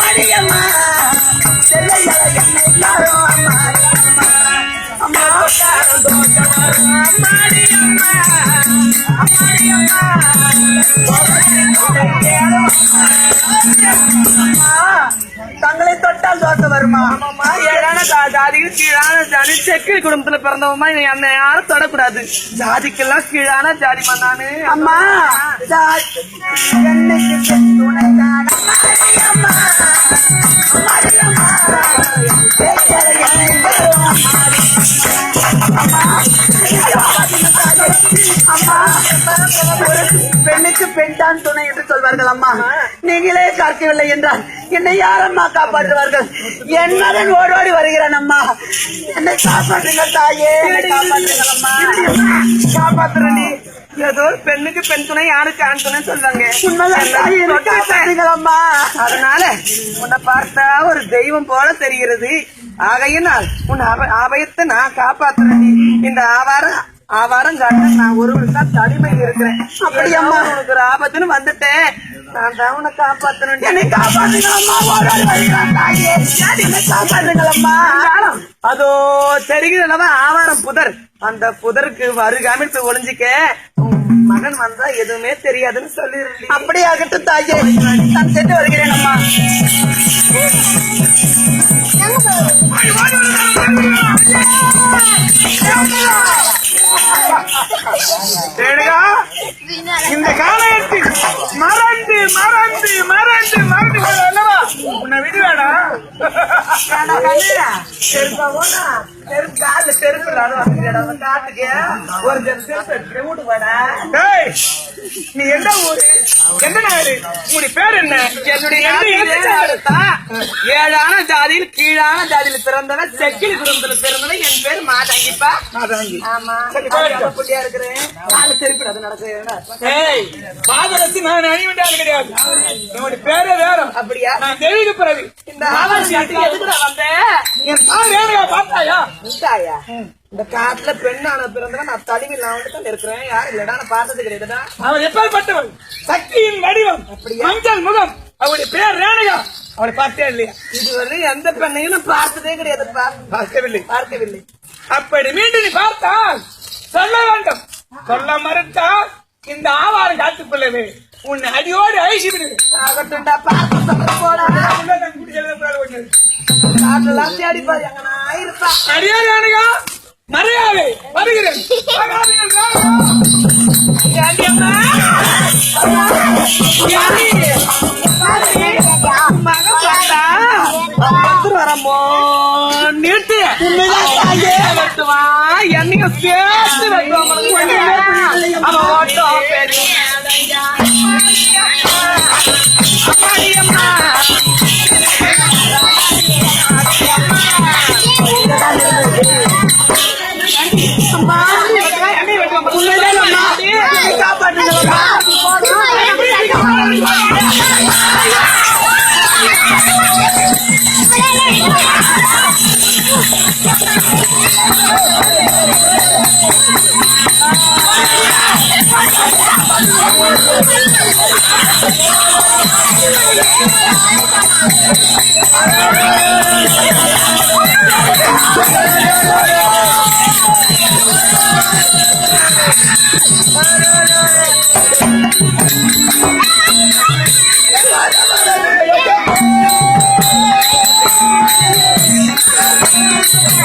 அம்மாடியம்மா தங்களை தொட்டால் தோசை வருமா? ஏழான ஜாதிக்கு கீழான ஜாதி செக்கில் குடும்பத்துல பிறந்தவமா என்ன யாரும் தொடக்கூடாது. ஜாதிக்கெல்லாம் கீழான ஜாதிமா நானு. அம்மா பெண்ணுக்கு பெண் தான் துணை என்று சொல்வார்கள். அம்மா நீங்களே காக்கவில்லை என்றால் என்னை யாரம்மா காப்பாற்றுவார்கள்? என் மகன் ஓடோடி வருகிறான். அம்மா என்னை காப்பாற்றுங்கள் தாயே, காப்பாற்றுங்கள் அம்மா. காப்பாத்துறேன். ஏதோ பெண்ணுக்கு பெண் துணை யாருக்கு ஆண் துணை சொல்றாங்க. அம்மா அதனால உன்னை பார்த்தா ஒரு தெய்வம் போல தெரிகிறது. ஆகையினால் உன் ஆபயத்தை நான் காப்பாத்துறேன். இந்த ஆவாரம் காட்ட நான் ஒருவருக்கு தான் தனிமை இருக்கிறேன். அப்படி அம்மா உனக்கு ஒரு ஆபத்துன்னு வந்துட்டேன். நான் தான் உன்னை காப்பாத்தணும். என்னை காப்பாற்றுங்களம்மா. அதோ தெரிகிறதா ஆவாரம் புதர். அந்த புதருக்கு வருகாமிட்டு ஒளிஞ்சிக்க மகன் வந்தா எதுவுமே தெரியாதுன்னு சொல்லிடுறேன். அப்படியாகட்டும் தாயே, நான் சென்று வருகிறேன். அம்மா இந்த காலத்தில் மறந்து மறந்து மறந்து மறந்து அல்லவா உன்னை விடு வேணாம். நீ எந்த ஊரு, எந்த நாடு, உங்களுடைய பேர் என்ன? என்னுடைய ஏழான ஜாதியில் கீழான ஜாதியில் பிறந்தவன், செக்கில் குடும்பத்தில் பிறந்தவன். என் பேர் மாதாங்கிப்பா. மாதாங்கி. ஆமா புள்ளியா இருக்கிறேன். திருப்பி நடக்க பாதரசி நான் அணிவிட்டாலும் கிடையாது. என்னுடைய பேரே வேற. அப்படியா? நான் தெய்வீக பிறவி. இந்த பார்த்தாயா இந்த காட்டுல பெண்ணான பிறந்தவன் நான் தனிவில் நான் வந்துட்டு இருக்கிறேன். யாரும் இல்லடா, நான் பார்த்தது கிடையாதுடா. அவன் எப்பேற்பட்டவன்? சக்தியின் வடிவம், மஞ்சள் முகம். அவருடைய பேர் ரேணுகா. அவளை பார்த்தே இல்லையா? இதுவரை எந்த பெண்ணையும் நான் பார்த்ததே கிடையாதுப்பா. பார்க்கவில்லை. அப்படி மீண்டும் நீ பார்த்தால் சொல்ல வேண்டும். சொல்ல மறுத்தால் இந்த ஆவாரம் காத்துக்கொள்ளவே உன்னை அடியோடு அழிச்சு விடு. ஆகட்டும்டா, பார்த்து சொல்ல போடா. அடிப்பாரு எங்கன்னா இருப்பா. அடியா ரேணுகா, மரியாதை வருகிறேன். வரமோ நீட்டு வெட்டுவா என்னையும் சேர்த்து வெட்டுவா.